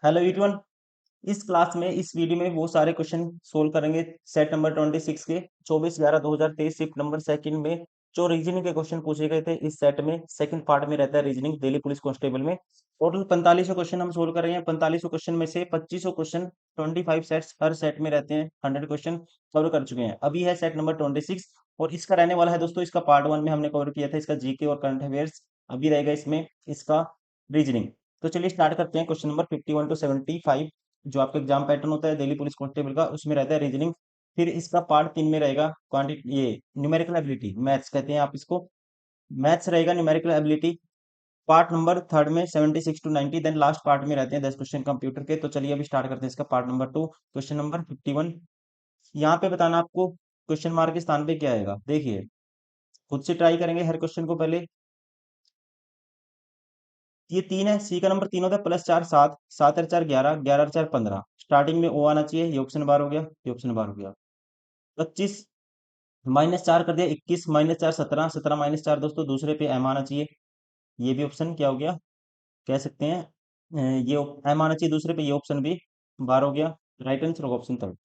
Hello everyone. इस class में इस वीडियो में वो सारे क्वेश्चन सोल्व करेंगे सेट नंबर 26 के 24/11/2023 शिफ्ट नंबर सेकंड में जो रीजनिंग के क्वेश्चन पूछे गए थे। इस सेट में सेकंड पार्ट में रहता है रीजनिंग दिल्ली पुलिस कांस्टेबल में। टोटल 45 क्वेश्चन हम सोल्व कर रहे हैं। 45 क्वेश्चन में से 25 क्वेश्चन 25 सेट्स हर सेट में रहते हैं। 100 क्वेश्चन कवर कर चुके हैं। अभी है सेट नंबर 26 और इसका रहने वाला है दोस्तों, इसका पार्ट 1 में हमने कवर किया था इसका जीके और करंट अफेयर्स। अभी रहेगा इसमें इसका रीजनिंग। तो चलिए स्टार्ट करते हैं। क्वेश्चन नंबर 51 टू 75 जो आपका एग्जाम पैटर्न होता है दिल्ली पुलिस कांस्टेबल का, उसमें रहता है रीजनिंग। फिर इसका पार्ट 3 में रहेगा क्वांटिटी, ये न्यूमेरिकल एबिलिटी, मैथ्स कहते हैं आप इसको। मैथ्स रहेगा numerical ability part number third में 76 टू 90। देन लास्ट पार्ट में रहते हैं 10 क्वेश्चन कंप्यूटर के। तो चलिए अभी स्टार्ट करते हैं इसका पार्ट नंबर 2। क्वेश्चन नंबर 51, यहाँ पे बताना आपको क्वेश्चन मार्क के स्थान पे क्या आएगा। देखिए खुद से ट्राई करेंगे हर क्वेश्चन को पहले। ये 3 है, सी का नंबर 3 होता है, +4 7, 7 और 4 11, 11 और 4 15। स्टार्टिंग में ओ आना चाहिए, ये ऑप्शन बार हो गया, ये ऑप्शन बार हो गया। 25 -4 कर दिया, 21 -4 17, 17 -4 दोस्तों दूसरे पे एम आना चाहिए। ये भी ऑप्शन क्या हो गया, कह सकते हैं ये एम आना चाहिए दूसरे पे, ये ऑप्शन भी बार हो गया। राइट आंसर होगा ऑप्शन थर्ड।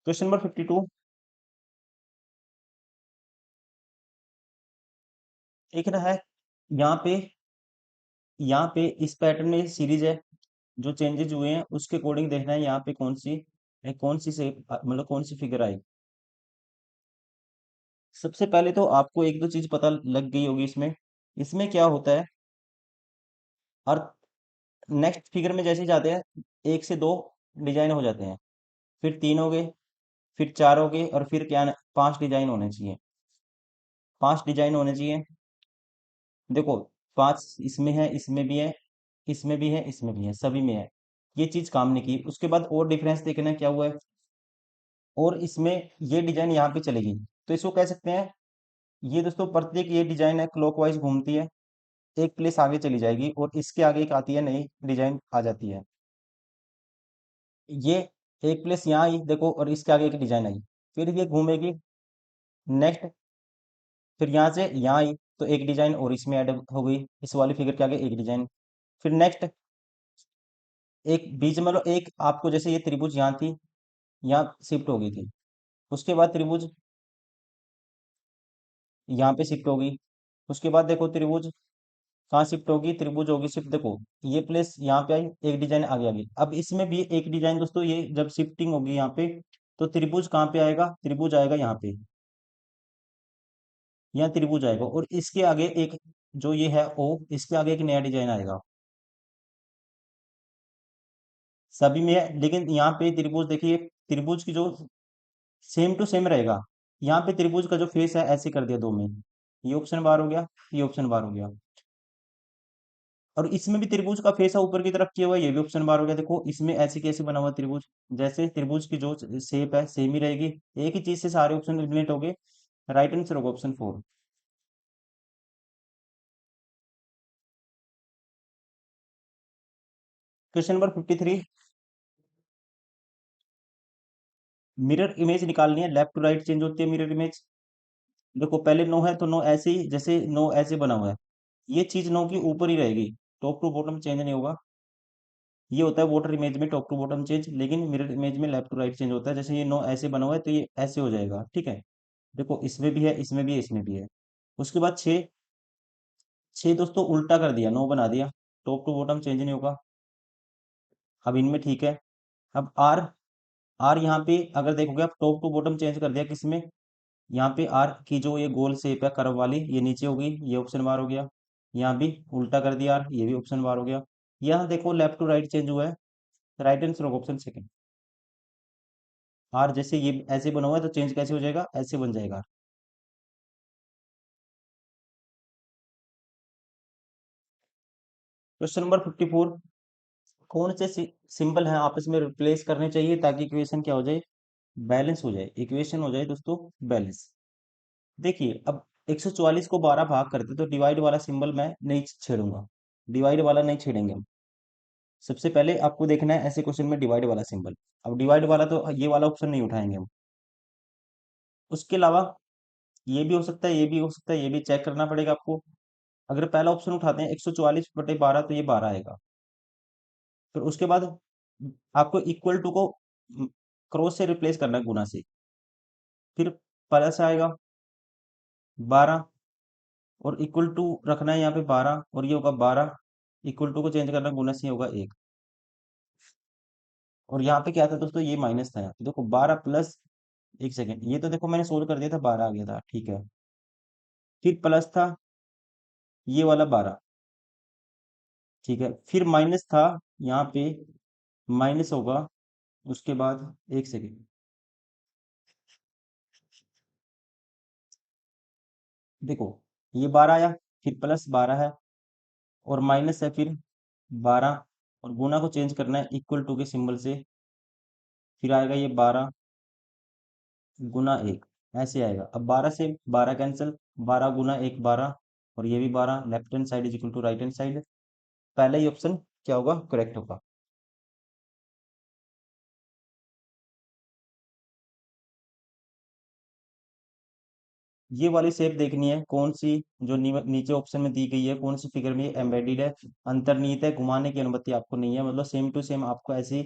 क्वेश्चन नंबर 52, देखना है यहाँ पे इस पैटर्न में सीरीज है, जो चेंजेस हुए हैं उसके अकॉर्डिंग देखना है यहाँ पे कौन सी से मतलब कौन सी फिगर आई। सबसे पहले तो आपको एक दो चीज पता लग गई होगी इसमें। इसमें क्या होता है, और नेक्स्ट फिगर में जैसे ही जाते हैं एक से दो डिजाइन हो जाते हैं, फिर तीन हो गए, फिर चार हो गए, और फिर क्या 5 डिजाइन होने चाहिए। 5 डिजाइन होने चाहिए। देखो 5 इसमें है, इसमें भी है, इसमें भी है, इसमें भी है, सभी में है। ये चीज काम नहीं की। उसके बाद और डिफरेंस देखना है क्या हुआ है, और इसमें ये डिजाइन यहाँ पे चलेगी। तो इसको कह सकते हैं, ये दोस्तों प्रत्येक ये डिजाइन है क्लॉकवाइज घूमती है, एक प्लेस आगे चली जाएगी और इसके आगे एक आती है नई डिजाइन आ जाती है। ये एक प्लेस यहाँ आई देखो, और इसके आगे एक डिजाइन आई, फिर ये घूमेगी नेक्स्ट, फिर यहाँ से यहाँ आई तो एक डिजाइन और इसमें ऐड हो गई, इस वाली फिगर के आगे एक डिजाइन। फिर नेक्स्ट एक बीच में मतलब एक आपको जैसे ये त्रिभुज यहाँ थी, यहाँ शिफ्ट हो गई थी। उसके बाद त्रिभुज यहाँ पे शिफ्ट होगी। उसके बाद देखो त्रिभुज कहाँ शिफ्ट होगी, त्रिभुज होगी शिफ्ट, देखो ये प्लेस यहाँ पे आई, एक डिजाइन आगे आ गई। अब इसमें भी एक डिजाइन दोस्तों, ये जब शिफ्टिंग होगी यहाँ पे तो त्रिभुज कहाँ पे आएगा, त्रिभुज आएगा यहाँ पे, यहाँ त्रिभुज आएगा, और इसके आगे एक जो ये है ओ, इसके आगे एक नया डिजाइन आएगा। सभी में है, लेकिन यहाँ पे त्रिभुज देखिए, त्रिभुज की जो सेम टू सेम रहेगा। यहाँ पे त्रिभुज का जो फेस है ऐसे कर दिया दो में, ये ऑप्शन बार हो गया, ये ऑप्शन बार हो गया। और इसमें भी त्रिभुज का फेस है ऊपर की तरफ किया हुआ है, ये भी ऑप्शन बार हो गया। देखो इसमें ऐसे कैसे बना हुआ त्रिभुज, जैसे त्रिभुज की जो शेप है सेम ही रहेगी। एक ही चीज से सारे ऑप्शन एलिमिनेट हो गए। राइट आंसर होगा option 4। Question number 53, mirror image निकालनी है, लेफ्ट टू राइट चेंज होती है मिरर इमेज। देखो पहले नो है तो नो ऐसे ही, जैसे नो ऐसे बना हुआ है, ये चीज नो की ऊपर ही रहेगी, टॉप टू बॉटम चेंज नहीं होगा। ये होता है वाटर इमेज में टॉप टू बॉटम चेंज, लेकिन मिरर इमेज में लेफ्ट टू राइट चेंज होता है। जैसे ये नो ऐसे बना हुआ है तो ये ऐसे हो जाएगा, ठीक है। देखो इसमें भी है, इसमें भी है, इसमें भी है। उसके बाद 6, 6 दोस्तों उल्टा कर दिया, नो बना दिया, टॉप टू बॉटम चेंज नहीं होगा। अब इनमें ठीक है। अब आर, आर यहाँ पे अगर देखोगे आप टॉप टू बॉटम चेंज कर दिया किसमें, यहाँ पे आर की जो ये गोल शेप है कर्व वाली, ये नीचे होगी, ये ऑप्शन बार हो गया। यहाँ भी उल्टा कर दिया आर, ये भी ऑप्शन बार हो गया। यहाँ देखो लेफ्ट टू राइट चेंज हुआ है, राइट आंसर होगा ऑप्शन सेकंड। आर जैसे ये ऐसे बना हुआ है तो चेंज कैसे हो जाएगा, ऐसे बन जाएगा। क्वेश्चन नंबर 54, कौन से सिंबल हैं आपस में रिप्लेस करने चाहिए ताकि इक्वेशन क्या हो जाए, बैलेंस हो जाए, इक्वेशन हो जाए दोस्तों बैलेंस। देखिए अब 144 को 12 भाग करते तो डिवाइड वाला सिंबल मैं नहीं छेड़ूंगा, डिवाइड वाला नहीं छेड़ेंगे हम। सबसे पहले आपको देखना है ऐसे क्वेश्चन में डिवाइड वाला सिंबल। अब डिवाइड वाला तो ये वाला ऑप्शन नहीं उठाएंगे हम। उसके अलावा ये भी हो सकता है, ये भी हो सकता है, ये भी चेक करना पड़ेगा आपको। अगर पहला ऑप्शन उठाते हैं 144/12 तो ये 12 आएगा। फिर उसके बाद आपको इक्वल टू को क्रॉस से रिप्लेस करना है, गुना से। फिर प्लस आएगा 12, और इक्वल टू रखना है यहाँ पे 12, और ये होगा 12। इक्वल टू को चेंज करना, गुना से होगा 1। और यहाँ पे क्या था दोस्तों, ये माइनस था। यहाँ पे देखो 12 प्लस, एक सेकेंड, ये तो देखो मैंने सोल्व कर दिया था, 12 आ गया था, ठीक है। फिर प्लस था ये वाला 12, ठीक है। फिर माइनस था यहाँ पे, माइनस होगा उसके बाद, एक सेकेंड, देखो ये 12 आया, फिर प्लस 12 है, और माइनस है, फिर 12, और गुना को चेंज करना है इक्वल टू के सिंबल से। फिर आएगा ये 12 गुना 1, ऐसे आएगा। अब 12 से 12 कैंसिल, 12 गुना 1 12, और ये भी 12। Left hand side is equal to right hand side. पहला ही ऑप्शन क्या होगा, करेक्ट होगा। ये वाली शेप देखनी है कौन सी, जो नीचे ऑप्शन में दी गई है, कौन सी फिगर में एम्बेडेड है। अंतर्निहित है, घुमाने की अनुमति आपको नहीं है, मतलब सेम टू सेम आपको ऐसी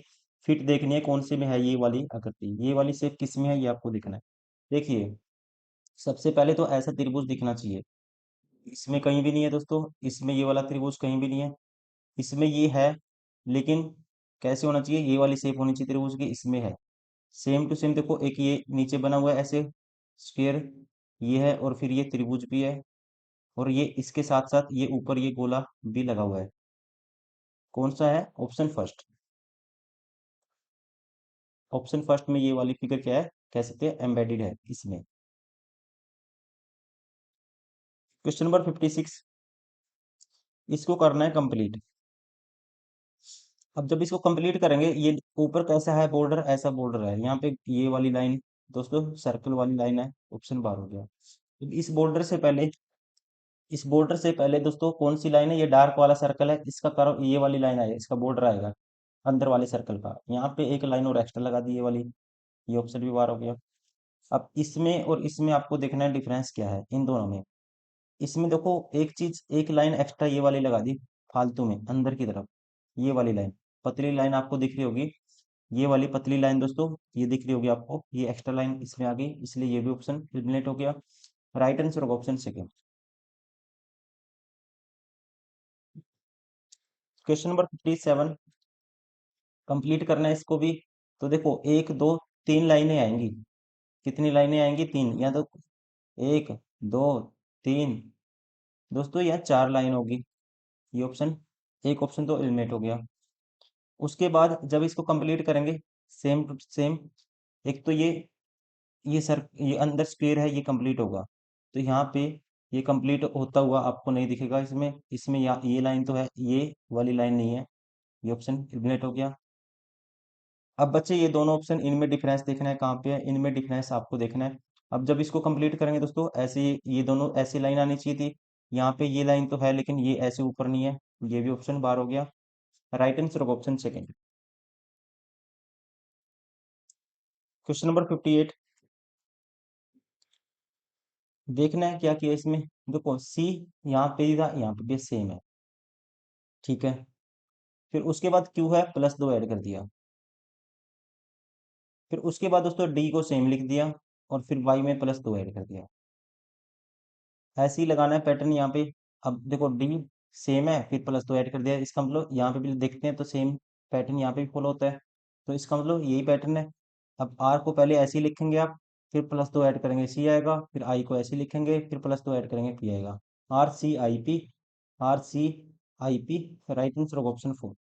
फिट देखनी है कौन सी में है ये वाली आकृति, ये वाली शेप किस में है, ये आपको देखना है। देखिए, सबसे पहले तो ऐसा त्रिभुज दिखना चाहिए। इसमें कहीं भी नहीं है दोस्तों, इसमें ये वाला त्रिभुज कहीं भी नहीं है। इसमें ये है, लेकिन कैसे होना चाहिए, ये वाली शेप होनी चाहिए त्रिभुज की, इसमें है। सेम टू सेम देखो, एक ये नीचे बना हुआ है ऐसे स्क्वायर, ये है, और फिर ये त्रिभुज भी है, और ये इसके साथ साथ ये ऊपर ये गोला भी लगा हुआ है। कौन सा है, ऑप्शन फर्स्ट। ऑप्शन फर्स्ट में ये वाली फिगर क्या है, कह सकते हैं एम्बेडेड है इसमें। क्वेश्चन नंबर 56, इसको करना है कंप्लीट। अब जब इसको कंप्लीट करेंगे, ये ऊपर कैसा है बॉर्डर, ऐसा बॉर्डर है यहाँ पे, ये वाली लाइन दोस्तों सर्कल वाली लाइन है, ऑप्शन बार हो गया। अब इस बॉर्डर से पहले, इस बॉर्डर से पहले दोस्तों कौन सी लाइन है, ये डार्क वाला सर्कल है, इसका कर्व ये वाली लाइन आएगा, इसका बॉर्डर आएगा अंदर वाले सर्कल का। यहाँ पे एक लाइन और एक्स्ट्रा लगा दी ये वाली, ये ऑप्शन भी बार हो गया। अब इसमें और इसमें आपको देखना है डिफरेंस क्या है इन दोनों में। इसमें देखो एक चीज, एक लाइन एक्स्ट्रा ये वाली लगा दी फालतू में अंदर की तरफ, ये वाली लाइन, पतली लाइन आपको दिख रही होगी, ये वाली पतली लाइन दोस्तों, ये दिख रही होगी आपको, ये एक्स्ट्रा लाइन इसमें आ गई, इसलिए ये भी ऑप्शन एलिमिनेट हो गया। राइट आंसर होगा option second. Question number 57, complete करना है इसको भी। तो देखो एक दो तीन लाइनें आएंगी, कितनी लाइनें आएंगी, तीन, या तो एक, दो, तीन, दोस्तों यहाँ चार लाइन होगी, ये ऑप्शन, एक ऑप्शन तो एलिमिनेट हो गया। उसके बाद जब इसको कंप्लीट करेंगे, सेम टू सेम, एक तो ये सर, ये अंदर स्क्वायर है, ये कंप्लीट होगा, तो यहाँ पे ये कंप्लीट होता हुआ आपको नहीं दिखेगा इसमें, इसमें ये लाइन तो है, ये वाली लाइन नहीं है, ये ऑप्शन एलिमिनेट हो गया। अब बच्चे ये दोनों ऑप्शन, इनमें डिफरेंस देखना है कहाँ पे है, इनमें डिफरेंस आपको देखना है। अब जब इसको कंप्लीट करेंगे दोस्तों, ऐसे ये दोनों ऐसी लाइन आनी चाहिए थी, यहाँ पे ये लाइन तो है लेकिन ये ऐसे ऊपर नहीं है, ये भी ऑप्शन बार हो गया। Right answer of option second. Question number 58, देखना है क्या किया इसमें। देखो सी यहाँ पे ही था, यहाँ पे भी सेम है, ठीक है। फिर उसके बाद क्यू है, +2 ऐड कर दिया। फिर उसके बाद दोस्तों डी को सेम लिख दिया, और फिर वाई में +2 ऐड कर दिया। ऐसे ही लगाना है पैटर्न यहाँ पे। अब देखो डी सेम है, फिर +2 ऐड कर दिया, इसका मतलब यहाँ पे भी देखते हैं तो सेम पैटर्न यहाँ पे भी फॉलो होता है, तो इसका मतलब यही पैटर्न है। अब आर को पहले ऐसे ही लिखेंगे आप, फिर +2 ऐड करेंगे सी आएगा, फिर आई को ऐसे ही लिखेंगे, फिर +2 ऐड करेंगे पी आएगा। RCIP, RCIP, right answer option 4।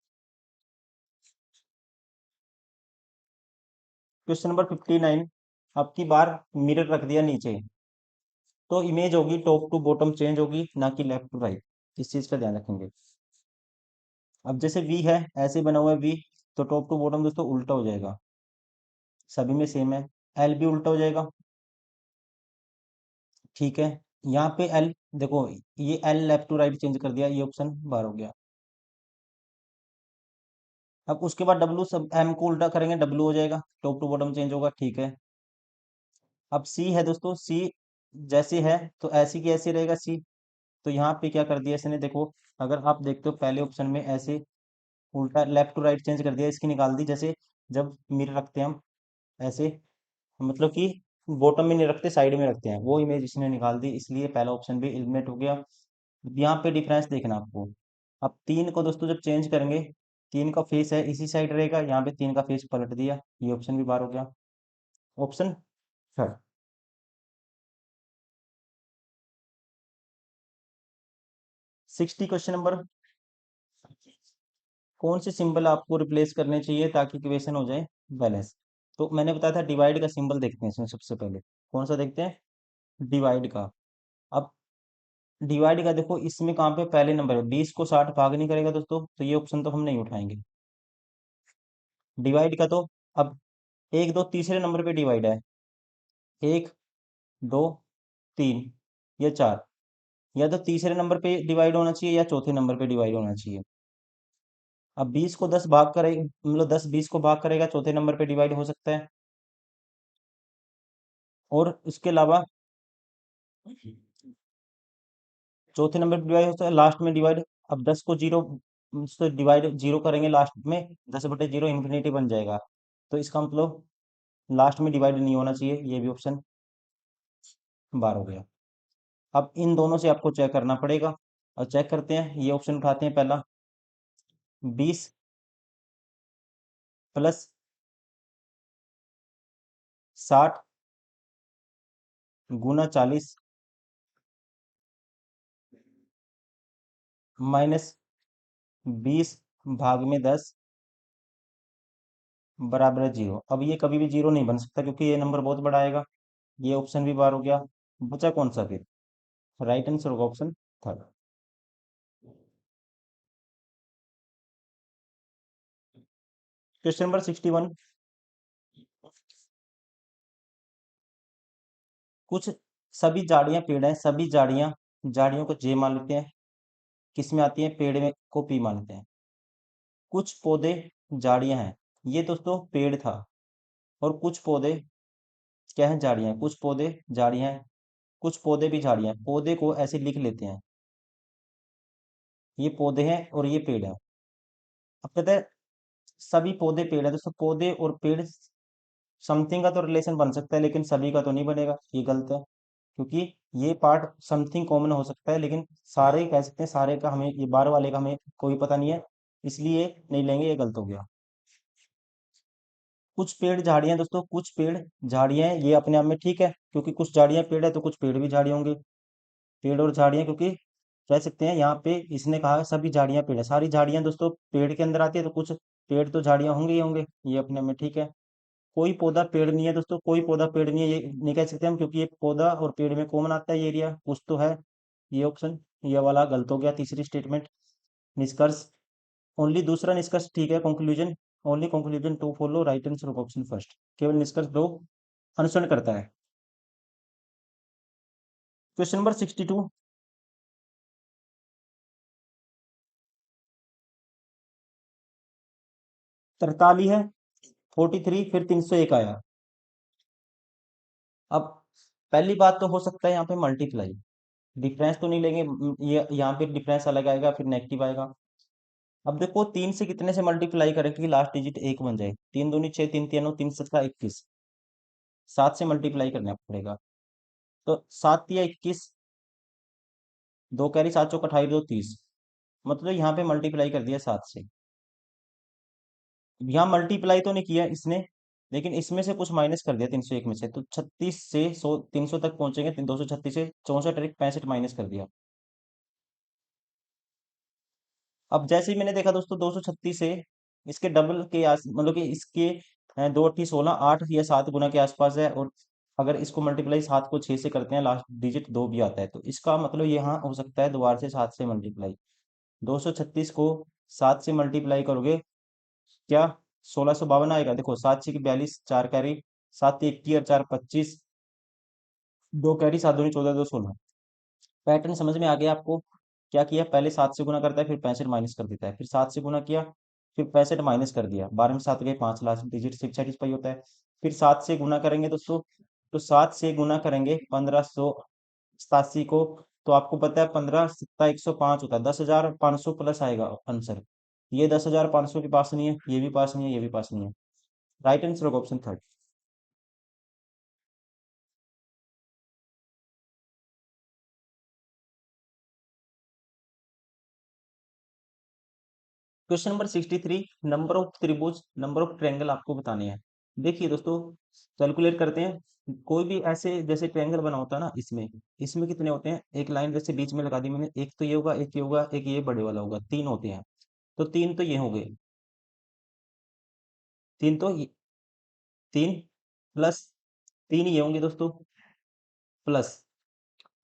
Question number 59, अब की बार मिरर रख दिया नीचे, तो इमेज होगी टॉप टू बॉटम चेंज होगी, ना कि लेफ्ट टू राइट। इस चीज का ध्यान रखेंगे। अब जैसे वी है, ऐसे बना हुआ है वी, तो टॉप टू बॉटम दोस्तों उल्टा हो जाएगा, सभी में सेम है। एल भी उल्टा हो जाएगा, ठीक है। यहाँ पे एल, देखो ये L left to right change कर दिया, ये ऑप्शन बार हो गया। अब उसके बाद डब्लू, सब एम को उल्टा करेंगे डब्लू हो जाएगा, टॉप टू बॉटम चेंज होगा, ठीक है। अब सी है दोस्तों, सी जैसी है तो ऐसी की ऐसी रहेगा सी। तो यहाँ पे क्या कर दिया इसने, देखो अगर आप देखते हो पहले ऑप्शन में ऐसे उल्टा लेफ्ट टू राइट चेंज कर दिया, इसकी निकाल दी, जैसे जब मिरर रखते हैं हम ऐसे, मतलब कि बॉटम में नहीं रखते, साइड में रखते हैं, वो इमेज इसने निकाल दी, इसलिए पहला ऑप्शन भी एलिमिनेट हो गया। अब यहाँ पे डिफरेंस देखना आपको। अब तीन को दोस्तों जब चेंज करेंगे, तीन का फेस है इसी साइड रहेगा, यहाँ पे तीन का फेस पलट दिया, ये ऑप्शन भी बार हो गया। Option third. 60 क्वेश्चन नंबर, कौन से सिंबल आपको रिप्लेस करने चाहिए ताकि इक्वेशन हो जाए बैलेंस। तो मैंने बताया था डिवाइड का सिंबल देखते हैं इसमें सबसे पहले, कौन सा देखते हैं, डिवाइड का। अब डिवाइड का देखो, इसमें कहाँ पे पहले नंबर है, 20 को 60 भाग नहीं करेगा दोस्तों, तो ये ऑप्शन तो हम नहीं उठाएंगे। डिवाइड का तो अब एक दो तीसरे नंबर पे डिवाइड है, एक, दो, तीन, या चार, या तो तीसरे नंबर पे डिवाइड होना चाहिए या चौथे नंबर पे डिवाइड होना चाहिए। अब 20 को 10 भाग करे, मतलब 10 20 को भाग करेगा, चौथे नंबर पे डिवाइड हो सकता है। और इसके अलावा चौथे नंबर पे डिवाइड होता है, लास्ट में डिवाइड। अब 10 को जीरो से डिवाइड जीरो करेंगे लास्ट में, 10/0 इन्फिनिटी बन जाएगा, तो इसका मतलब लास्ट में डिवाइड नहीं होना चाहिए, ये भी ऑप्शन बार हो गया। अब इन दोनों से आपको चेक करना पड़ेगा, और चेक करते हैं, ये ऑप्शन उठाते हैं पहला, 20 प्लस 60 गुना 40 माइनस 20 भाग में 10 बराबर है जीरो। अब ये कभी भी जीरो नहीं बन सकता क्योंकि ये नंबर बहुत बड़ा आएगा, ये ऑप्शन भी बार हो गया। बचा कौन सा फिर, राइट आंसर होगा ऑप्शन थर्ड। क्वेश्चन नंबर 61, कुछ सभी झाड़ियां पेड़ हैं, सभी झाड़ियां, झाड़ियों को जे मान लेते हैं, किस में आती है, पेड़ में को पी मान लेते हैं। कुछ पौधे झाड़ियां हैं, ये दोस्तों पेड़ था, और कुछ पौधे क्या है, झाड़ियां हैं। कुछ पौधे झाड़ियां हैं, कुछ पौधे भी झाड़ियां हैं, पौधे को ऐसे लिख लेते हैं, ये पौधे हैं और ये पेड़ है। अब कहते हैं सभी पौधे पेड़ है, दोस्तों पौधे और पेड़ समथिंग का तो रिलेशन बन सकता है, लेकिन सभी का तो नहीं बनेगा, ये गलत है, क्योंकि ये पार्ट समथिंग कॉमन हो सकता है, लेकिन सारे कह सकते हैं, सारे का हमें, ये बार वाले का हमें कोई पता नहीं है, इसलिए नहीं लेंगे, ये गलत हो गया। कुछ पेड़ झाड़ियां दोस्तों, कुछ पेड़ झाड़ियां हैं, ये अपने आप में ठीक है, क्योंकि कुछ झाड़ियां पेड़ है तो कुछ पेड़ भी झाड़ियां होंगे। पेड़ और झाड़ियां, क्योंकि कह सकते हैं यहाँ पे इसने कहा है सभी झाड़ियां पेड़ है, सारी झाड़ियां दोस्तों पेड़ के अंदर आती है, तो कुछ पेड़ तो झाड़ियां होंगे ही होंगे, ये अपने में ठीक है। कोई पौधा पेड़ नहीं है दोस्तों, कोई पौधा पेड़ नहीं है, ये नहीं कह सकते हम, क्योंकि ये पौधा और पेड़ में कॉमन आता है, ये एरिया कुछ तो है, ये ऑप्शन, ये वाला गलत हो गया, तीसरी स्टेटमेंट। निष्कर्ष, ओनली दूसरा निष्कर्ष ठीक है, conclusion, only conclusion two follow, right answer option first, केवल निष्कर्ष दो अनुसरण करता है। क्वेश्चन नंबर 62, 43 है, 43 फिर 301 आया। अब पहली बात तो हो सकता है यहाँ पे मल्टीप्लाई, डिफरेंस तो नहीं लेंगे, ये यहाँ पे डिफरेंस अलग आएगा, फिर नेगेटिव आएगा। अब देखो तीन से कितने से मल्टीप्लाई करें कि लास्ट डिजिट एक बन जाए, तीन दूनी छह, तीन तीनों, तीन सत्ता 21, 7 से मल्टीप्लाई करना पड़ेगा। तो 7 या 21, दो कैरी 7 चौक 28, दो 30, मतलब यहाँ पे मल्टीप्लाई कर दिया 7 से। यहाँ मल्टीप्लाई तो नहीं किया इसने, लेकिन इसमें से कुछ माइनस कर दिया 301 में से, तो 36 से 300 तक पहुंचेंगे, 236 से 64 माइनस कर दिया। अब जैसे ही मैंने देखा दोस्तों 236 से इसके डबल के आस, मतलब कि इसके 2 8 16, 8 या 7 गुना के आसपास है, और अगर इसको मल्टीप्लाई 7 को 6 से करते हैं, लास्ट डिजिट 2 भी आता है, तो इसका मतलब यहाँ हो सकता है दोबारा से 7 से मल्टीप्लाई। 236 को 7 से मल्टीप्लाई करोगे, क्या 1652 आएगा, देखो 7 6 42, 4 कैरी, 7 1 और 4 25, दो कैरी, 7 दूनी 14, दो 16। पैटर्न समझ में आ गया आपको, क्या किया, पहले 7 से गुना करता है, फिर 65 माइनस कर देता है, फिर 7 से गुना किया, फिर 65 माइनस कर दिया, 12 में 7 गए 5, लास्ट डिजिट 6 होता है। फिर 7 से गुना करेंगे दोस्तों, तो 7 से गुना करेंगे 1587 को, तो आपको पता है 15 सत्ता 105 होता है, 10,500 प्लस आएगा आंसर। ये 10,500 के पास नहीं है, ये भी पास नहीं है, ये भी पास नहीं है। राइट आंसर होगा option third. Question number 63, number of त्रिभुज, नंबर ऑफ ट्रायंगल आपको बताने हैं। देखिए दोस्तों, कैलकुलेट करते हैं। कोई भी ऐसे जैसे ट्रायंगल बना होता है ना, इसमें इसमें कितने होते हैं, एक लाइन जैसे बीच में लगा दी मैंने, एक तो ये होगा, एक ये होगा, एक ये बड़े वाला होगा, 3 होते हैं। तो 3 तो ये हो गए, 3 तो ये, 3 प्लस 3 ये होंगे दोस्तों, प्लस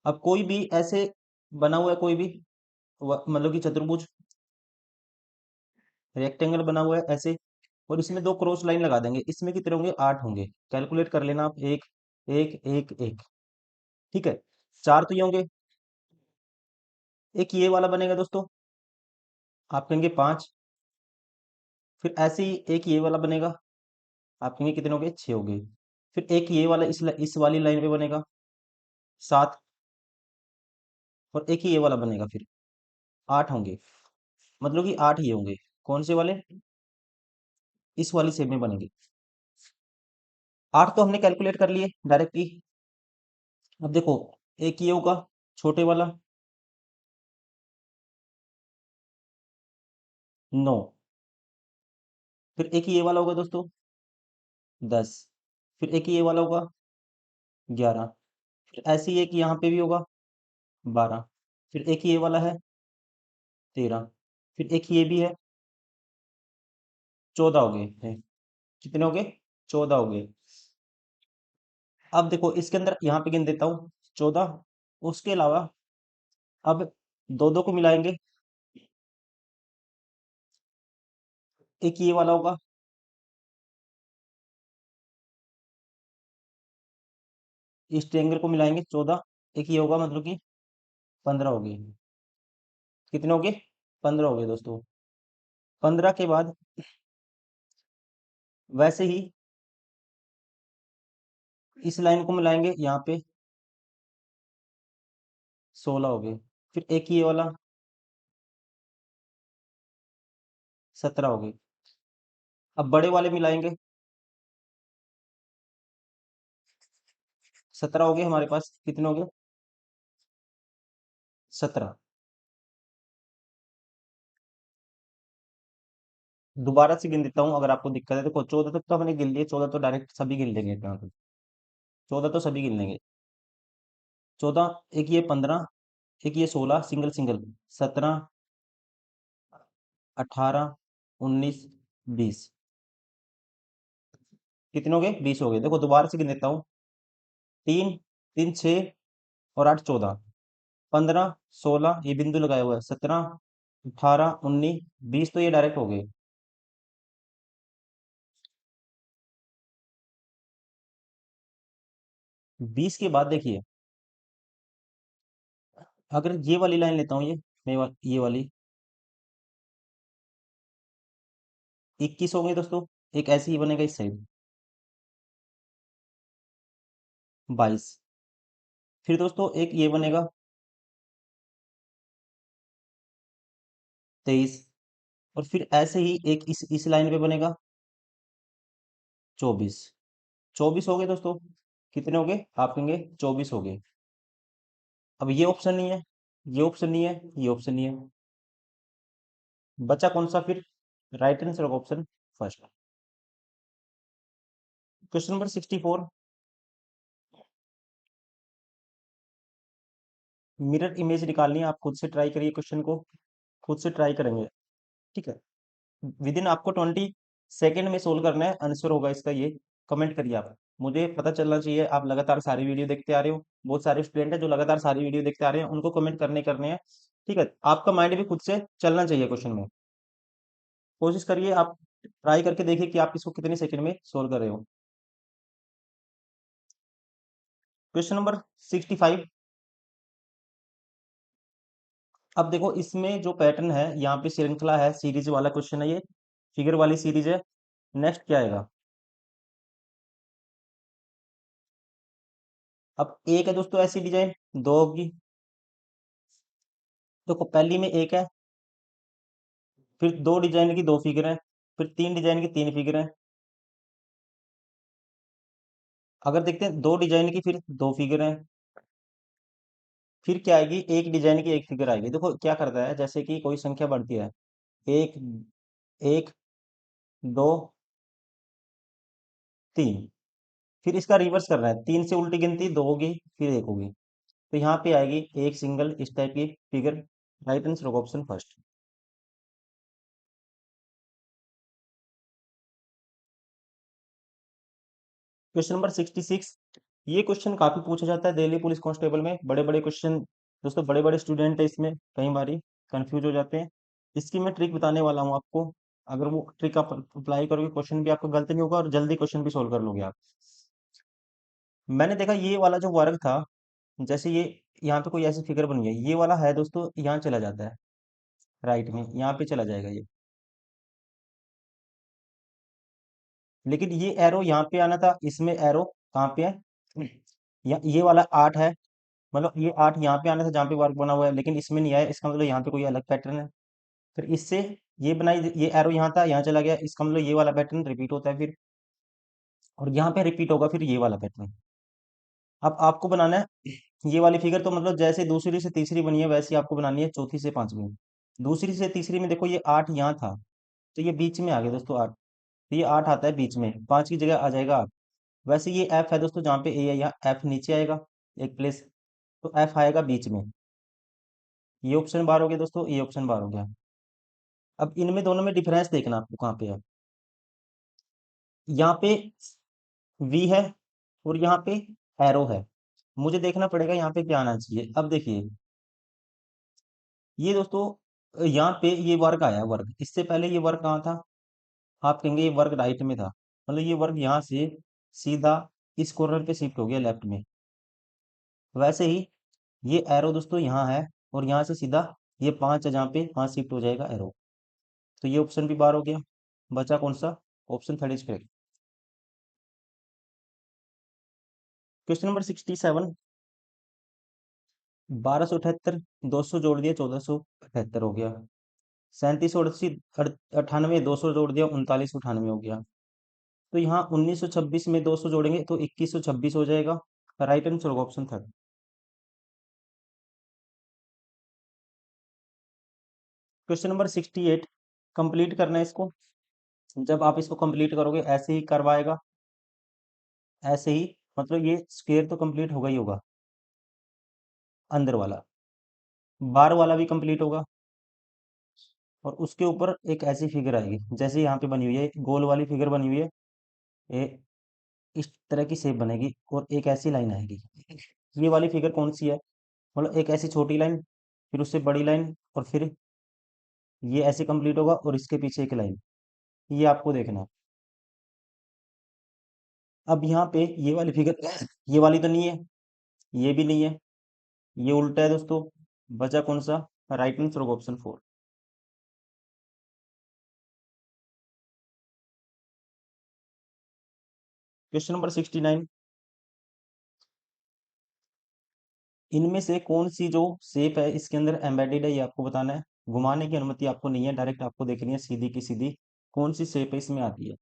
अब कोई भी ऐसे बना हुआ है, कोई भी मतलब कि चतुर्भुज रेक्टेंगल बना हुआ है ऐसे, और इसमें 2 क्रॉस लाइन लगा देंगे, इसमें कितने होंगे, 8 होंगे। कैलकुलेट कर लेना आप, एक एक एक एक, ठीक है। 4 तो ये होंगे, एक ये वाला बनेगा दोस्तों, आप कहेंगे 5। फिर ऐसे ही एक ये वाला बनेगा, आप कहेंगे कितने हो गए, 6 हो गए। फिर एक ये वाला इस वाली लाइन पे बनेगा, 7। और एक ही ये वाला बनेगा, फिर 8 होंगे। मतलब कि 8 ये होंगे, कौन से वाले, इस वाली शेप में बनेंगे। 8 तो हमने कैलकुलेट कर लिए डायरेक्टली। अब देखो, एक ये होगा छोटे वाला, 9। फिर एक ये वाला होगा दोस्तों, 10। फिर एक ये वाला होगा, 11। फिर ऐसे ही एक यहाँ पे भी होगा, 12। फिर एक ये वाला है, 13। फिर एक ये भी है, 14 हो गए हैं। कितने हो गए, 14 हो गए। अब देखो इसके अंदर यहाँ पे गिन देता हूँ, 14। उसके अलावा अब दो दो को मिलाएंगे, एक ये वाला होगा, इस ट्रायंगल को मिलाएंगे 14, एक ये होगा, मतलब कि 15 हो गए। कितने हो गए, 15 हो गए दोस्तों। 15 के बाद वैसे ही इस लाइन को मिलाएंगे यहाँ पे, 16 हो गए। फिर एक ये वाला, 17 हो गए। अब बड़े वाले मिलाएंगे, 17 हो गए हमारे पास, कितने हो गए, 17। दोबारा से गिन देता हूँ अगर आपको दिक्कत है। देखो 14 तक तो हमने गिन लिए, 14 तो डायरेक्ट सभी गिन लेंगे यहाँ पे, 14 तो सभी गिन लेंगे। 14, एक ये 15, एक ये 16 सिंगल सिंगल, 17, 18, 19, 20। कितने हो गए, 20 हो गए। देखो दोबारा से गिन देता हूँ, 3 3 6 और 8 14, 15 16 ये बिंदु लगाया हुआ है, 17 18 19 20 तो ये डायरेक्ट हो गए। 20 के बाद देखिए, अगर ये वाली लाइन लेता हूँ, ये वाली 21 हो गए दोस्तों। एक ऐसे ही बनेगा इस साइड, 22। फिर दोस्तों एक ये बनेगा, 23। और फिर ऐसे ही एक इस लाइन पे बनेगा, 24। 24 हो गए दोस्तों। कितने हो गए, आप कहेंगे 24 हो गए। अब ये ऑप्शन नहीं है, ये ऑप्शन नहीं है, ये ऑप्शन नहीं है, बचा कौन सा फिर, राइट आंसर होगा option first. Question number 64, mirror image निकालनी है, आप खुद से ट्राई करिए क्वेश्चन को, खुद से ट्राई करेंगे, ठीक है। विद इन आपको 20 सेकेंड में सोल्व करना है, आंसर होगा इसका ये। कमेंट करिए आप, मुझे पता चलना चाहिए आप लगातार सारी वीडियो देखते आ रहे हो। बहुत सारे स्टूडेंट हैं जो लगातार सारी वीडियो देखते आ रहे हैं, उनको कमेंट करने हैं, ठीक है। आपका माइंड भी खुद से चलना चाहिए क्वेश्चन में। कोशिश करिए आप, ट्राई करके देखिए कि आप इसको कितने सेकंड में सोल्व कर रहे हो। Question number 65। अब देखो इसमें जो पैटर्न है, यहाँ पे श्रृंखला है, सीरीज वाला क्वेश्चन है ये। फिगर वाली सीरीज है। नेक्स्ट क्या आएगा? अब एक है दोस्तों ऐसी डिजाइन, दो होगी। तो पहली में एक है, फिर दो डिजाइन की दो फिगर है, फिर तीन डिजाइन की तीन फिगर है। अगर देखते हैं दो डिजाइन की फिर दो फिगर है, फिर क्या आएगी? एक डिजाइन की एक फिगर आएगी। देखो क्या करता है, जैसे कि कोई संख्या बढ़ती है, एक, एक, दो, तीन, फिर इसका रिवर्स करना है, तीन से उल्टी गिनती दो होगी, फिर एक होगी। तो यहाँ पे आएगी एक सिंगल इस टाइप की फिगर। राइट आंसर होगा ऑप्शन फर्स्ट। Question number 66। ये क्वेश्चन काफी पूछा जाता है दिल्ली पुलिस कांस्टेबल में, बड़े बड़े क्वेश्चन। दोस्तों बड़े बड़े स्टूडेंट है इसमें, कई बारी कंफ्यूज हो जाते हैं। इसकी मैं ट्रिक बताने वाला हूँ आपको। अगर वो ट्रिक आप अप्लाई करोगे, क्वेश्चन भी आपका गलत नहीं होगा और जल्दी क्वेश्चन भी सोल्व कर लोगे आप। मैंने देखा ये वाला जो वर्ग था, जैसे ये यहाँ पे कोई ऐसी फिगर बन गई, ये वाला है दोस्तों, यहाँ चला जाता है राइट में, यहाँ पे चला जाएगा ये। लेकिन ये एरो यहाँ पे आना था, इसमें एरो कहाँ पे है? ये वाला 8 है, मतलब ये 8 यहाँ पे आना था जहाँ पे वर्क बना हुआ है, लेकिन इसमें नहीं आया, इसका मतलब यहाँ पे कोई अलग पैटर्न है। फिर इससे ये बनाई, ये एरो यहाँ था, यहाँ चला गया, इसका मतलब ये वाला पैटर्न रिपीट होता है फिर, और यहाँ पे रिपीट होगा फिर ये वाला पैटर्न। अब आपको बनाना है ये वाली फिगर, तो मतलब जैसे दूसरी से तीसरी बनी है वैसे ही आपको बनानी है चौथी से पांचवी। दूसरी से तीसरी में देखो ये 8 यहाँ था, तो ये बीच में आ गया दोस्तों 8। तो ये 8 आता है बीच में, 5 की जगह आ जाएगा 8। वैसे ये एफ है दोस्तों, जहाँ पे ए है यहाँ एफ नीचे आएगा एक प्लेस, तो एफ आएगा बीच में। ये ऑप्शन बार हो गया दोस्तों, ये ऑप्शन बार हो गया। अब इनमें दोनों में डिफरेंस देखना आपको कहाँ पे है। यहाँ पे वी है और यहाँ पे एरो है, मुझे देखना पड़ेगा यहाँ पे क्या आना चाहिए। अब देखिए ये दोस्तों यहाँ पे ये वर्ग आया, वर्ग इससे पहले ये वर्ग कहाँ था? आप कहेंगे ये वर्ग राइट में था, मतलब ये वर्ग यहाँ से सीधा इस कॉर्नर पे शिफ्ट हो गया लेफ्ट में। वैसे ही ये एरो दोस्तों यहाँ है, और यहाँ से सीधा ये 5 है जहाँ पे, 5 शिफ्ट हो जाएगा एरो। तो ये ऑप्शन भी बार हो गया। बचा कौन सा? Option third is correct. Question number 67। 1278, 200 जोड़ दिया 1478 हो गया। 37 अठानवे, 200 जोड़ दिया 3998 हो गया। तो यहाँ 1926 में 200 जोड़ेंगे तो 2126 हो जाएगा। राइट आंसर होगा option third. Question number 68। Complete करना है इसको। जब आप इसको कंप्लीट करोगे ऐसे ही करवाएगा, ऐसे ही, मतलब ये स्क्वायर तो कंप्लीट होगा ही होगा, अंदर वाला बार वाला भी कंप्लीट होगा। और उसके ऊपर एक ऐसी फिगर आएगी जैसे यहाँ पे बनी हुई है, गोल वाली फिगर बनी हुई है, ये इस तरह की शेप बनेगी और एक ऐसी लाइन आएगी। ये वाली फिगर कौन सी है? मतलब एक ऐसी छोटी लाइन, फिर उससे बड़ी लाइन, और फिर ये ऐसे कंप्लीट होगा और इसके पीछे एक लाइन। ये आपको देखना है। अब यहाँ पे ये वाली फिगर ये वाली तो नहीं है, ये भी नहीं है, ये उल्टा है दोस्तों। बचा कौन सा? राइट आंसर होगा ऑप्शन फोर। Question number 69। इनमें से कौन सी जो शेप है इसके अंदर एम्बेडेड है, ये आपको बताना है। घुमाने की अनुमति आपको नहीं है, डायरेक्ट आपको देखनी है सीधी की सीधी, कौन सी शेप है इसमें आती है।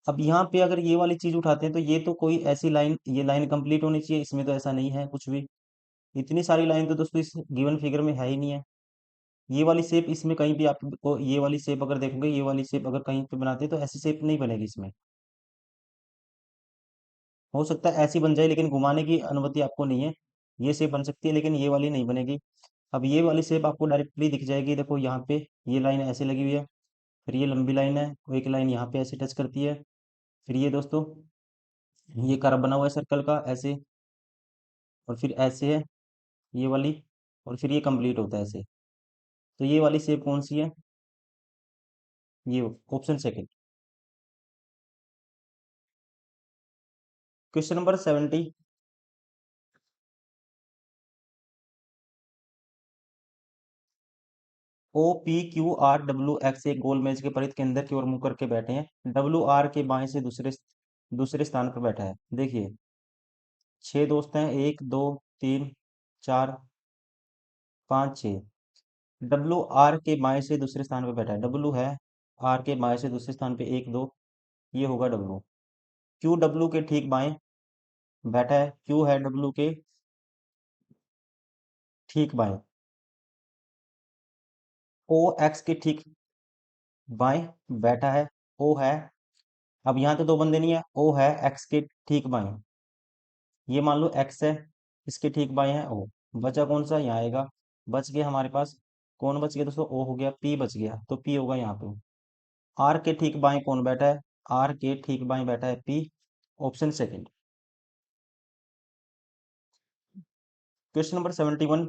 अब यहाँ पे अगर ये वाली चीज उठाते हैं तो ये तो कोई ऐसी लाइन, ये लाइन कंप्लीट होनी चाहिए, इसमें तो ऐसा नहीं है कुछ भी। इतनी सारी लाइन तो दोस्तों इस गिवन फिगर में है ही नहीं है। ये वाली शेप इसमें कहीं भी आपको, ये वाली शेप अगर देखोगे, ये वाली शेप अगर कहीं पे बनाते हैं तो ऐसी शेप नहीं बनेगी इसमें। हो सकता है ऐसी बन जाए, लेकिन घुमाने की अनुमति आपको नहीं है। ये शेप बन सकती है लेकिन ये वाली नहीं बनेगी। अब ये वाली शेप आपको डायरेक्टली दिख जाएगी, देखो यहाँ पे ये लाइन ऐसे लगी हुई है, फिर ये लंबी लाइन है, और एक लाइन यहाँ पे ऐसे टच करती है, फिर ये दोस्तों ये कर्व बना हुआ है सर्कल का ऐसे, और फिर ऐसे है ये वाली, और फिर ये कंप्लीट होता है ऐसे। तो ये वाली शेप कौन सी है? ये option second. Question number 70। O P Q R W X एक गोल मेज के परिध के अंदर की ओर मुंह करके बैठे हैं। डब्ल्यू आर के बाएं से दूसरे दूसरे स्थान पर बैठा है। देखिए, 6 दोस्त हैं, 1 2 3 4 5 6। डब्ल्यू आर के बाएं से दूसरे स्थान पर बैठा है। डब्ल्यू है आर के बाएं से दूसरे स्थान पे 1 2, ये होगा डब्ल्यू। क्यू डब्ल्यू के ठीक बाएं बैठा है। क्यू है डब्ल्यू के ठीक बाएं। ओ एक्स के ठीक बाएं बैठा है। ओ है, अब यहाँ तो दो बंदे नहीं है, ओ है एक्स के ठीक बाएं। ये मान लो एक्स है, इसके ठीक बाएं है ओ। बचा कौन सा, यहाँ आएगा। बच गया हमारे पास, कौन बच गया दोस्तों, ओ हो गया, पी बच गया, तो पी होगा यहाँ पे। आर के ठीक बाएं कौन बैठा है, आर के ठीक बाएं बैठा है P. Option second. Question number 71।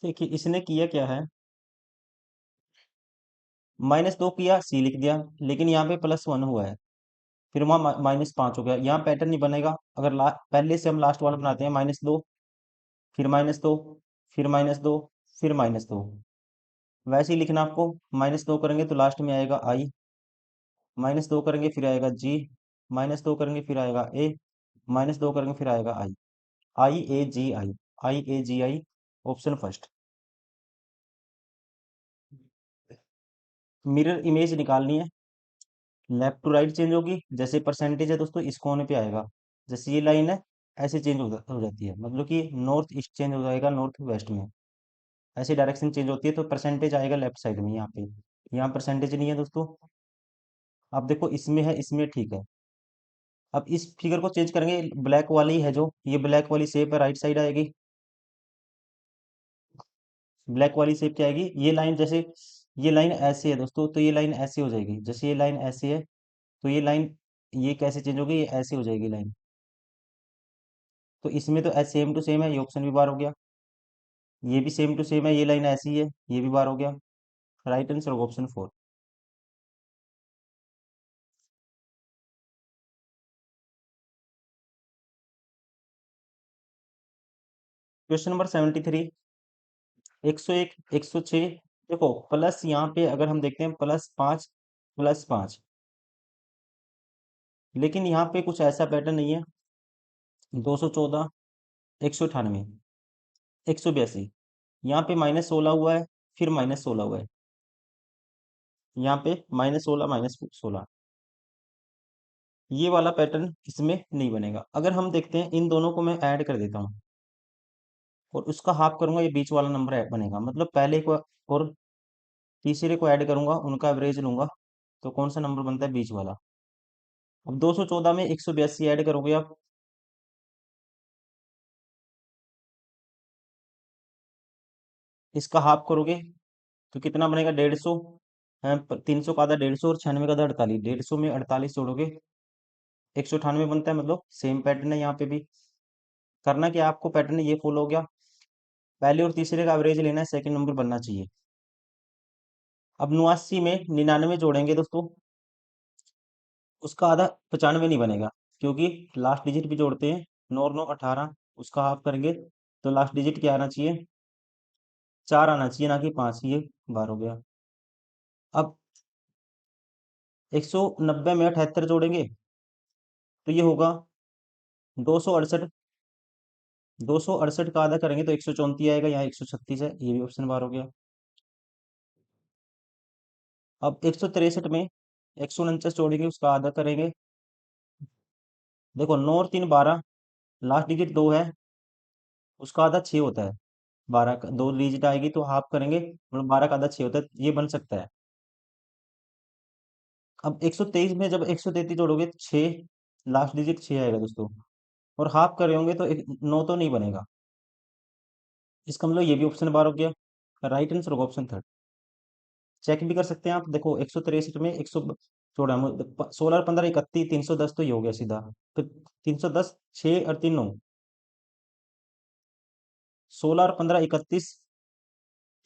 देखिए इसने किया क्या है, -2 किया, सी लिख दिया, लेकिन यहाँ पे +1 हुआ है, फिर वहाँ -5 हो गया। यहाँ पैटर्न नहीं बनेगा अगर पहले से हम लास्ट वाला बनाते हैं, -2 फिर -2 फिर -2 फिर -2। वैसे ही लिखना आपको, -2 करेंगे तो लास्ट में आएगा आई, -2 करेंगे फिर आएगा जी, -2 करेंगे फिर आएगा ए, -2 करेंगे फिर आएगा आई। आई ए जी आई, आई ए जी आई, ऑप्शन फर्स्ट। मिरर इमेज निकालनी है, लेफ्ट टू राइट चेंज होगी। जैसे परसेंटेज है दोस्तों, इस कोने पे आएगा। जैसे ये लाइन है, ऐसे चेंज हो जाती है, मतलब कि नॉर्थ ईस्ट चेंज हो जाएगा नॉर्थ वेस्ट में। ऐसी डायरेक्शन चेंज होती है, तो परसेंटेज आएगा लेफ्ट साइड में यहाँ पे। यहाँ परसेंटेज नहीं है दोस्तों। अब देखो इसमें है, इसमें ठीक है। अब इस फिगर को चेंज करेंगे, ब्लैक वाली है जो, ये ब्लैक वाली शेप है, राइट साइड आएगी। ब्लैक वाली शेप क्या आएगी, ये लाइन जैसे, ये लाइन ऐसे है दोस्तों, तो ये लाइन ऐसे हो जाएगी। जैसे ये लाइन ऐसे है, तो ये लाइन, ये कैसे चेंज होगी, ये ऐसे हो जाएगी लाइन। तो इसमें तो सेम टू सेम है, ये ऑप्शन भी बार हो गया। ये भी सेम टू सेम है, ये लाइन ऐसी है, ये भी बार हो गया। राइट आंसर होगा ऑप्शन 4। Question number 73। 101 106। देखो प्लस यहाँ पे अगर हम देखते हैं, +5 +5, लेकिन यहाँ पे कुछ ऐसा पैटर्न नहीं है। 214, 198, 182, यहाँ पे -16 हुआ है, फिर -16 हुआ है, यहाँ पे -16 -16। ये वाला पैटर्न इसमें नहीं बनेगा। अगर हम देखते हैं, इन दोनों को मैं ऐड कर देता हूँ और उसका हाफ करूंगा, ये बीच वाला नंबर बनेगा। मतलब पहले को और तीसरे को ऐड करूंगा, उनका एवरेज लूंगा, तो कौन सा नंबर बनता है, बीच वाला। अब 214 में 182 ऐड करोगे आप, इसका हाफ करोगे तो कितना बनेगा, 150 है। 300 का आधा 150 और 96 का आधा 48, 150 में 48 जोड़ोगे 198 बनता है। मतलब सेम पैटर्न है यहाँ पे भी। करना क्या है आपको, पैटर्न ये फॉलो हो गया। पहले और तीसरे का एवरेज लेना है, सेकंड नंबर बनना चाहिए। अब 89 में 99 जोड़ेंगे दोस्तों, उसका आधा 95 नहीं बनेगा, क्योंकि लास्ट डिजिट भी जोड़ते हैं। 9 9 18, उसका हाफ करेंगे तो लास्ट डिजिट क्या आना चाहिए, 4 आना चाहिए, ना कि 5। ये बार हो गया। अब 190 में 78 जोड़ेंगे तो ये होगा 268। 268 का आधा करेंगे तो 134 आएगा, यहाँ 136 है, ये भी ऑप्शन बार हो गया। अब 163 में 149 जोड़ेंगे, उसका आधा करेंगे। देखो 9 और 3 12, लास्ट डिजिट 2 है, उसका आधा 6 होता है। 12 का 2 डिजिट आएगी तो हाफ करेंगे, मतलब 12 का आधा 6 होता है, ये बन सकता है। अब 123 में जब 133 जोड़ोगे, 6, लास्ट डिजिट 6 आएगा दोस्तों, और हाफ कर रहे होंगे तो 9 तो नहीं बनेगा। इसका मतलब ये भी ऑप्शन बार हो गया। राइट आंसर होगा ऑप्शन थर्ड। चेक भी कर सकते हैं आप, देखो 163 में 100 जोड़ा, 16 और 15 31, 310, तो ये हो गया सीधा। फिर 310, 6 और 3 9, 16 और 15 31,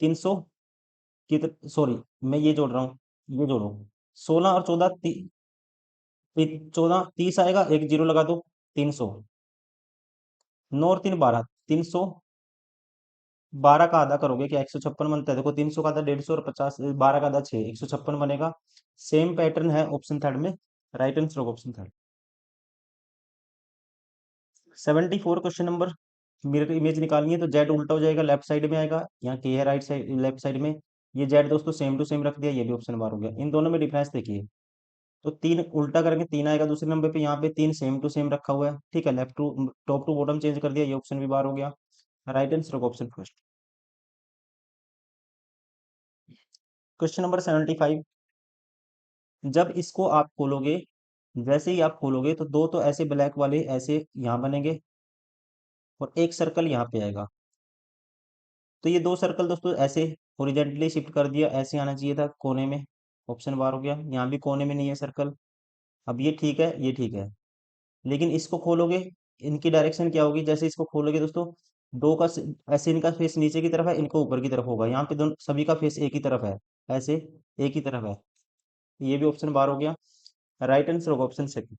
300 की, सॉरी मैं ये जोड़ रहा हूँ, ये जोड़ो, 16 और 14 14 30 आएगा, एक जीरो लगा दो, 300। 9 और 3 12, 300, 12 का आधा करोगे क्या 156 बनता है? देखो 300 का आधा 150 और 50, 12 का आधा 6, 156 बनेगा। सेम पैटर्न है ऑप्शन थर्ड में। राइट आंसर होगा option third. 74 question number. Mirror image निकालनी है तो जेड उल्टा हो जाएगा, लेफ्ट साइड में आएगा। यहाँ के है राइट साइड, लेफ्ट साइड में। ये जेड दोस्तों सेम टू सेम रख दिया, ये भी ऑप्शन बार हो गया। इन दोनों में डिफरेंस देखिए। तो 3 उल्टा करेंगे 3 आएगा दूसरे नंबर पे, यहाँ पे 3 सेम टू सेम रखा हुआ है, ठीक है। Left to top to bottom change कर दिया, ये ऑप्शन भी बार हो गया। राइट आंसर होगा ऑप्शन फर्स्ट। Question number 75। जब इसको आप खोलोगे, जैसे ही आप खोलोगे तो दो तो ऐसे ब्लैक वाले ऐसे यहाँ बनेंगे, और एक सर्कल यहाँ पे आएगा। तो ये दो सर्कल दोस्तों ऐसे हॉरिजेंटली शिफ्ट कर दिया, ऐसे आना चाहिए था कोने में। ऑप्शन बार हो गया। यहाँ भी कोने में नहीं है सर्कल। अब ये ठीक है, ये ठीक है। लेकिन इसको खोलोगे, इनकी डायरेक्शन क्या होगी? जैसे इसको खोलोगे दोस्तों, दो का ऐसे इनका फेस नीचे की तरफ है, इनको ऊपर की तरफ होगा। यहाँ पे दोनों सभी का फेस एक ही तरफ है, ऐसे एक ही तरफ है। ये भी ऑप्शन बार हो गया। राइट आंसर होगा ऑप्शन सेकंड।